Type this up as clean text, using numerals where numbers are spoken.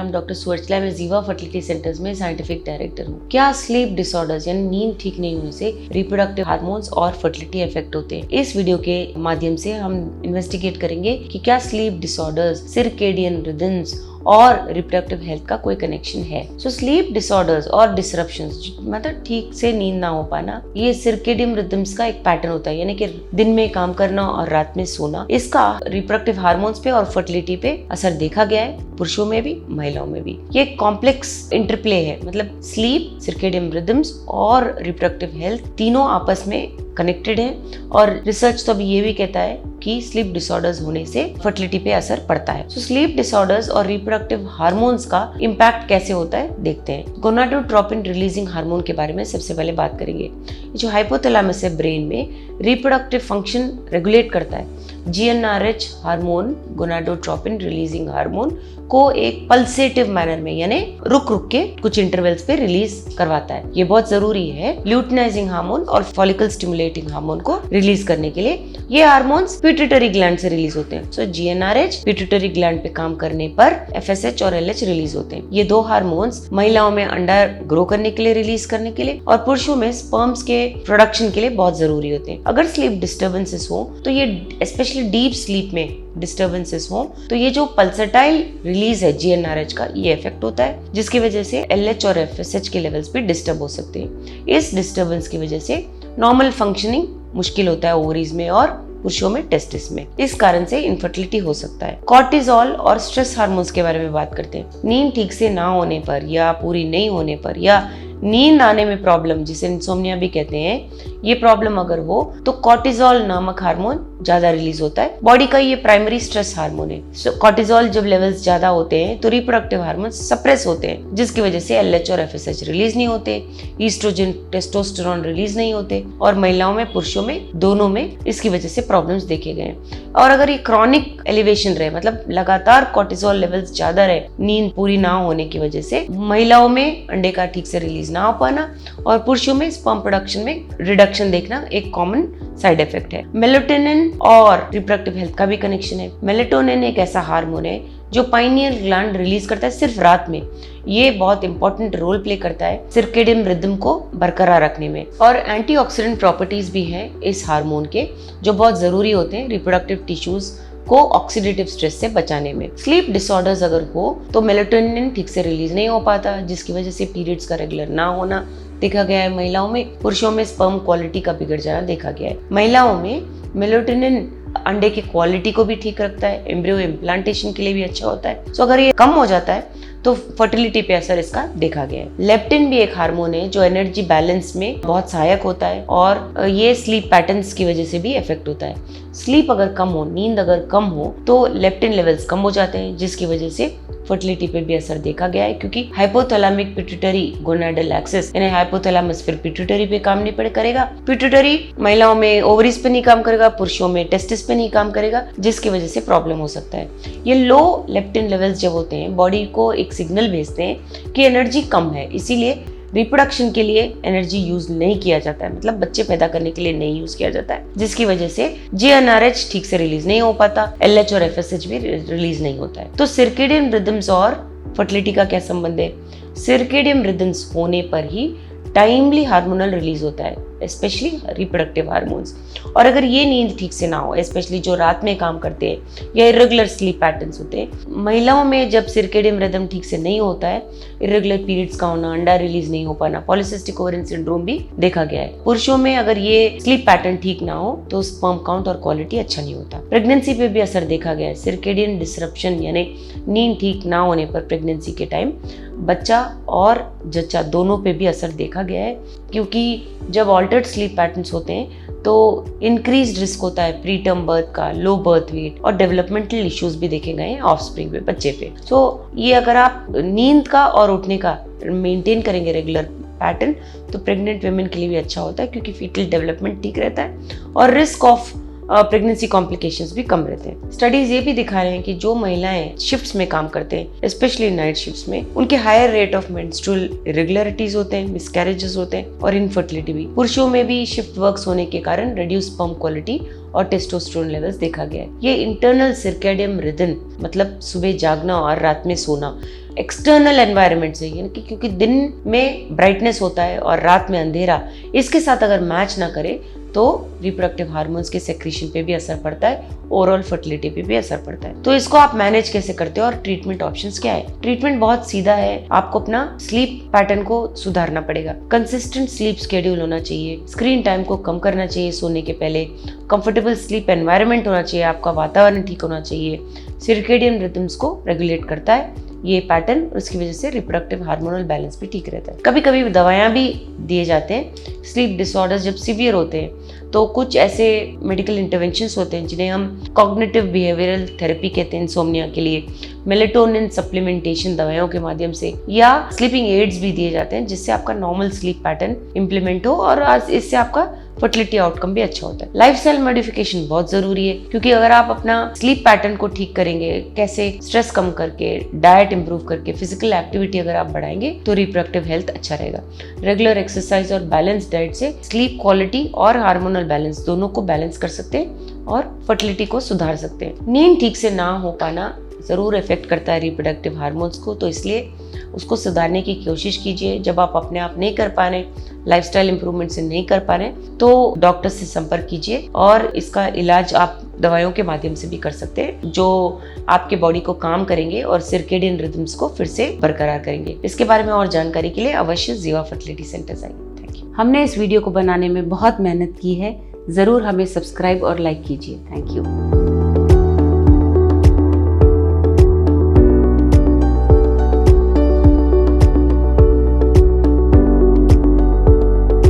नाम डॉक्टर सुवर्चला, मैं जीवा फर्टिलिटी सेंटर्स में साइंटिफिक डायरेक्टर हूँ। क्या स्लीप डिसऑर्डर्स यानी नींद ठीक नहीं होने से रिप्रोडक्टिव हार्मोन्स और फर्टिलिटी इफेक्ट होते हैं? इस वीडियो के माध्यम से हम इन्वेस्टिगेट करेंगे कि क्या स्लीप डिसऑर्डर्स, सर्केडियन रिदम्स और रिप्रोडक्टिव हेल्थ का कोई कनेक्शन है। सो स्लीप डिसऑर्डर्स और डिसरप्शंस मतलब ठीक से नींद ना हो पाना, ये सर्केडियन रिदम्स का एक पैटर्न होता है, यानी कि दिन में काम करना और रात में सोना। इसका रिप्रोडक्टिव हार्मोन्स पे और फर्टिलिटी पे असर देखा गया है, पुरुषों में भी महिलाओं में भी। ये कॉम्प्लेक्स इंटरप्ले है, मतलब स्लीप, सर्केडियन रिदम्स और रिप्रोडक्टिव हेल्थ तीनों आपस में कनेक्टेड है। और रिसर्च तो अभी ये भी कहता है कि स्लीप डिसऑर्डर्स होने से फर्टिलिटी पे असर पड़ता है। सो स्लीप डिसऑर्डर्स और रिप्रोडक्टिव हार्मोन्स का इम्पैक्ट कैसे होता है देखते हैं। गोनाडोट्रोपिन रिलीजिंग हार्मोन के बारे में सबसे पहले बात करेंगे। जो हाइपोथैलेमस है ब्रेन में, रिप्रोडक्टिव फंक्शन रेगुलेट करता है। GnRH hormone, gonadotropin releasing hormone को एक पल्सेटिव मैनर में यानी रुक रुक के कुछ इंटरवल्स पे रिलीज करवाता है। ये बहुत जरूरी है ल्यूटिनाइजिंग हार्मोन और फॉलिकल स्टिमुलेटिंग हार्मोन को रिलीज करने के लिए। ये हार्मोन्स पिट्यूटरी ग्लैंड से रिलीज होते हैं। सो GnRH पिट्यूटरी ग्लैंड पे काम करने पर FSH और LH रिलीज होते हैं। ये दो हार्मोन्स महिलाओं में अंडा ग्रो करने के लिए, रिलीज करने के लिए, और पुरुषों में स्पर्म्स के प्रोडक्शन के लिए बहुत जरूरी होते हैं। अगर स्लीप डिस्टर्बेंसेस हो तो ये स्पेशली डीप स्लीप में डिस्टर्बेंसेस हो तो ये जो पल्सेटाइल रिलीज है GnRH का, ये इफेक्ट होता है, जिसकी वजह से LH और FSH के लेवल्स भी डिस्टर्ब हो सकते हैं। इस डिस्टर्बेंस की वजह से नॉर्मल फंक्शनिंग मुश्किल होता है ओवरीज में और पुरुषों में टेस्टिस में। इस कारण से इनफर्टिलिटी हो सकता है। कॉर्टिजोल और स्ट्रेस हार्मोन्स के बारे में बात करते हैं। नींद ठीक से ना होने पर या पूरी नहीं होने पर या नींद आने में प्रॉब्लम, जिसे इंसोम्निया भी कहते हैं, ये प्रॉब्लम अगर हो तो कॉर्टिजोल नामक हार्मोन ज्यादा रिलीज होता है। बॉडी का ये प्राइमरी स्ट्रेस हार्मोन है। कॉर्टिजोल जब लेवल्स ज्यादा होते हैं तो रिप्रोडक्टिव हार्मोन सप्रेस होते हैं, जिसकी वजह से LH और FSH रिलीज नहीं होते, ईस्ट्रोजन, टेस्टोस्टेरोन रिलीज नहीं होते, और महिलाओं में पुरुषों में दोनों में इसकी वजह से प्रॉब्लम्स देखे गए हैं। और अगर ये क्रॉनिक एलिवेशन रहे, मतलब लगातार कॉर्टिजोल लेवल्स ज्यादा रहे नींद पूरी ना होने की वजह से, महिलाओं में अंडे का ठीक से रिलीज ना हो पाना और पुरुषों में स्पर्म प्रोडक्शन में रिडक्शन देखना एक कॉमन साइड इफेक्ट है। मेलेटोनिन और रिप्रोडक्टिव हेल्थ का भी कनेक्शन है। मेलेटोनिन एक ऐसा हार्मोन है जो पाइनियल ग्लैंड रिलीज करता है सिर्फ रात में। ये बहुत इंपॉर्टेंट रोल प्ले करता है सर्केडियन रिदम को बरकरार रखने में। और एंटीऑक्सीडेंट प्रॉपर्टीज भी हैं इस हार्मोन के, जो बहुत जरूरी होते हैं रिप्रोडक्टिव टिश्यूज को ऑक्सीडेटिव स्ट्रेस से बचाने में। स्लीप डिसऑर्डर्स अगर हो तो मेलेटोनिन ठीक से रिलीज नहीं हो पाता, जिसकी वजह से पीरियड्स का रेगुलर ना होना देखा गया है महिलाओं में। पुरुषों में स्पर्म क्वालिटी का बिगड़ जाना देखा गया है। महिलाओं में मेलेटोनिन अंडे की क्वालिटी को भी ठीक रखता है, एम्ब्रियो इम्प्लांटेशन के लिए भी अच्छा होता है। सो अगर ये कम हो जाता है तो फर्टिलिटी पे असर इसका देखा गया है। लेप्टिन भी एक हार्मोन है जो एनर्जी बैलेंस में बहुत सहायक होता है और ये स्लीप पैटर्न्स की वजह से भी इफेक्ट होता है। स्लीप अगर कम हो, नींद अगर कम हो तो लेप्टिन लेवल्स कम हो जाते हैं, जिसकी वजह से फर्टिलिटी पे भी असर देखा गया है। क्योंकि हाइपोथैलेमिक पिट्यूटरी गोनाडल एक्सिस यानी हाइपोथैलेमस फिर पिट्यूटरी पे काम नहीं करेगा। पिट्यूटरी महिलाओं में ओवरीज पे नहीं काम करेगा, पुरुषों में टेस्टिस पे नहीं काम करेगा, जिसकी वजह से प्रॉब्लम हो सकता है। ये लो लेप्टिन लेवल्स जब होते हैं, बॉडी को एक सिग्नल भेजते हैं कि एनर्जी कम है, इसीलिए रिप्रोडक्शन के लिए एनर्जी यूज नहीं किया जाता है, मतलब बच्चे पैदा करने के लिए नहीं यूज किया जाता है, जिसकी वजह से GnRH ठीक से रिलीज नहीं हो पाता, LH और FSH भी रिलीज नहीं होता है। तो सर्केडियन रिदम्स और फर्टिलिटी का क्या संबंध है? सर्केडियन रिदम्स होने पर ही टाइमली हार्मोनल रिलीज होता है, स्पेशली रिप्रोडक्टिव हार्मोन्स। और अगर ये नींद ठीक से ना हो, स्पेशली जो रात में काम करते हैं या इरेगुलर स्लीप पैटर्न्स होते हैं, महिलाओं में जब सर्केडियन रिदम ठीक से नहीं होता है, इरेगुलर पीरियड्स का होना, अंडा रिलीज नहीं हो पाना, पॉलीसिस्टिक ओवेरियन सिंड्रोम भी देखा गया है। पुरुषों में अगर ये स्लीप पैटर्न ठीक ना हो तो स्पर्म काउंट और क्वालिटी अच्छा नहीं होता। प्रेगनेंसी पे भी असर देखा गया है। सर्केडियन डिसरप्शन यानी नींद ठीक ना होने पर प्रेगनेंसी के टाइम बच्चा और जच्चा दोनों पे भी असर देखा गया है, क्योंकि जब ऑल्टर्ड स्लीप पैटर्न्स होते हैं तो इंक्रीज रिस्क होता है प्री टर्म बर्थ का, लो बर्थ वेट और डेवलपमेंटल इश्यूज भी देखे गए हैं ऑफस्प्रिंग पे, बच्चे पे। सो ये अगर आप नींद का और उठने का मेंटेन करेंगे रेगुलर पैटर्न तो प्रेग्नेंट वुमेन के लिए भी अच्छा होता है, क्योंकि फीटल डेवलपमेंट ठीक रहता है और रिस्क ऑफ प्रेगनेंसी कॉम्प्लिकेशंस भी कम रहते हैं। स्टडीज ये भी दिखा रहे हैं कि जो महिलाएं शिफ्ट्स में काम करते हैं, स्पेशली नाइट शिफ्ट्स में, उनके higher rate of menstrual irregularities होते हैं, मिसकैरेजेस होते हैं और इनफर्टिलिटी भी। पुरुषों में भी शिफ्ट वर्क्स होने के कारण रिड्यूस स्पर्म क्वालिटी और टेस्टोस्टेरोन लेवल्स देखा गया है। ये इंटरनल सर्केडियन रिदम मतलब सुबह जागना और रात में सोना एक्सटर्नल एनवायरनमेंट से, यानी कि क्योंकि दिन में ब्राइटनेस होता है और रात में अंधेरा, इसके साथ अगर मैच ना करे तो रिप्रोडक्टिव हार्मोन्स के सेक्रेशन पे भी असर पड़ता है, ओवरऑल फर्टिलिटी पे भी असर पड़ता है। तो इसको आप मैनेज कैसे करते हो और ट्रीटमेंट ऑप्शंस क्या है? ट्रीटमेंट बहुत सीधा है, आपको अपना स्लीप पैटर्न को सुधारना पड़ेगा। कंसिस्टेंट स्लीप शेड्यूल होना चाहिए, स्क्रीन टाइम को कम करना चाहिए सोने के पहले, कंफर्टेबल स्लीप एनवायरनमेंट होना चाहिए, आपका वातावरण ठीक होना चाहिए, सर्केडियन रिदम्स को रेगुलेट करता है ये पैटर्न, उसकी वजह से रिप्रोडक्टिव हार्मोनल बैलेंस भी ठीक रहता है। कभी कभी दवाएं भी दिए जाते हैं। स्लीप डिसऑर्डर्स जब सीवियर होते हैं तो कुछ ऐसे मेडिकल इंटरवेंशंस होते हैं जिन्हें हम कॉग्निटिव बिहेवियरल थेरेपी कहते हैं इंसोम्निया के लिए, मेलेटोनिन सप्लीमेंटेशन दवाइयों के माध्यम से, या स्लीपिंग एड्स भी दिए जाते हैं जिससे आपका नॉर्मल स्लीप पैटर्न इंप्लीमेंट हो और इससे आपका फर्टिलिटी आउटकम भी अच्छा होता है। लाइफस्टाइल मॉडिफिकेशन बहुत जरूरी है, क्योंकि अगर आप अपना स्लीप पैटर्न को ठीक करेंगे, कैसे स्ट्रेस कम करके, डाइट इंप्रूव करके, फिजिकल एक्टिविटी अगर आप बढ़ाएंगे तो रिप्रोडक्टिव हेल्थ अच्छा रहेगा। रेगुलर एक्सरसाइज और बैलेंस डाइट से स्लीप क्वालिटी और हार्मोनल बैलेंस दोनों को बैलेंस कर सकते हैं और फर्टिलिटी को सुधार सकते हैं। नींद ठीक से ना हो पाना जरूर इफेक्ट करता है रिप्रोडक्टिव हार्मोन्स को, तो इसलिए उसको सुधारने की कोशिश कीजिए। जब आप अपने आप नहीं कर पा रहे, लाइफस्टाइल इंप्रूवमेंट से नहीं कर पा रहे, तो डॉक्टर से संपर्क कीजिए और इसका इलाज आप दवाइयों के माध्यम से भी कर सकते हैं जो आपके बॉडी को काम करेंगे और सर्केडियन रिदम्स को फिर से बरकरार करेंगे। इसके बारे में और जानकारी के लिए अवश्य जीवा फर्टिलिटी सेंटर आइए। Thank you. हमने इस वीडियो को बनाने में बहुत मेहनत की है, जरूर हमें सब्सक्राइब और लाइक कीजिए। Thank you.